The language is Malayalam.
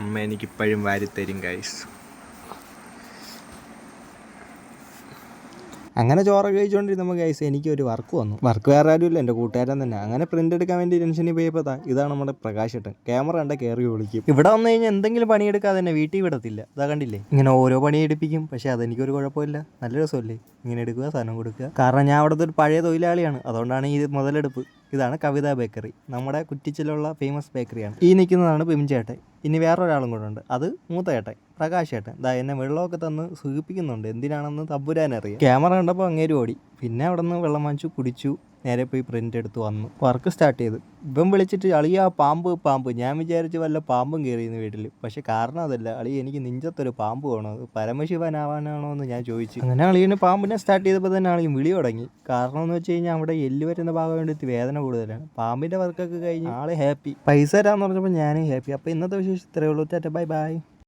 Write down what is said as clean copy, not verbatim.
അമ്മ എനിക്കിപ്പോഴും വാരിത്തരും ഗൈസ്. അങ്ങനെ ചോറൊക്കെ കഴിച്ചുകൊണ്ടിരുന്നപ്പോൾ ഗൈസ് എനിക്കൊരു വർക്ക് വന്നു. വർക്ക് വേറെ ആരുമില്ല, എൻ്റെ കൂട്ടുകാരൻ തന്നെ. അങ്ങനെ പ്രിൻ്റ് എടുക്കാൻ വേണ്ടി ടെൻഷനിൽ പോയപ്പോൾ ഇതാണ് നമ്മുടെ പ്രകാശേട്ടൻ. ക്യാമറ കണ്ട കയറി വിളിക്കും. ഇവിടെ വന്നു കഴിഞ്ഞാൽ എന്തെങ്കിലും പണിയെടുക്കാതെ തന്നെ വീട്ടിൽ വിടത്തില്ല. ഇതാ കണ്ടില്ലേ, ഇങ്ങനെ ഓരോ പണി എടുപ്പിക്കും. പക്ഷേ അതെനിക്കൊരു കുഴപ്പമില്ല, നല്ല രസമല്ലേ ഇങ്ങനെ എടുക്കുക, സാധനം കൊടുക്കുക. കാരണം ഞാൻ അവിടുത്തെ ഒരു പഴയ തൊഴിലാളിയാണ്, അതുകൊണ്ടാണ് ഈ മുതലെടുപ്പ്. ഇതാണ് കവിത ബേക്കറി, നമ്മുടെ കുറ്റിച്ചിലുള്ള ഫേമസ് ബേക്കറിയാണ്. ഈ നിൽക്കുന്നതാണ് പിമിച്ചേട്ടൻ. ഇനി വേറൊരാളും കൂടെ ഉണ്ട്, അത് മൂത്ത ഏട്ടൻ പ്രകാശേട്ടൻ. എന്നെ വെള്ളമൊക്കെ തന്ന് സൂചിപ്പിക്കുന്നുണ്ട്, എന്തിനാണെന്ന് തമ്പുരാനറിയാം. ക്യാമറ കണ്ടപ്പോൾ അങ്ങേര് ഓടി. പിന്നെ അവിടെ നിന്ന് വെള്ളം വാങ്ങിച്ചു കുടിച്ചു, നേരെ പോയി പ്രിൻ്റ് എടുത്ത് വന്നു, വർക്ക് സ്റ്റാർട്ട് ചെയ്തു. ഇപ്പം വിളിച്ചിട്ട് അളിയാ പാമ്പ്. ഞാൻ വിചാരിച്ച് വല്ല പാമ്പും കയറിയെന്ന് വീട്ടിൽ. പക്ഷെ കാരണം അതല്ല, അളി എനിക്ക് നെഞ്ചത്തൊരു പാമ്പ് വേണോ, അത് പരമശിവനാവാനാണോ എന്ന് ഞാൻ ചോദിച്ചു. അങ്ങനെ അളിയന് പാമ്പിനെ സ്റ്റാർട്ട് ചെയ്തപ്പോൾ തന്നെ അളിയും വിളി തുടങ്ങി. കാരണം എന്ന് വെച്ച് കഴിഞ്ഞാൽ അവിടെ എല്ല് വരുന്ന ഭാഗം വേണ്ടിയിട്ട് വേദന കൂടുതലാണ്. പാമ്പിൻ്റെ വർക്കൊക്കെ കഴിഞ്ഞ് ആള് ഹാപ്പി, പൈസ തരാമെന്ന് പറഞ്ഞപ്പോൾ ഞാനും ഹാപ്പി. അപ്പോൾ ഇന്നത്തെ വിശേഷം ഇത്രയേ ഉള്ളൂ. Tata bye bye.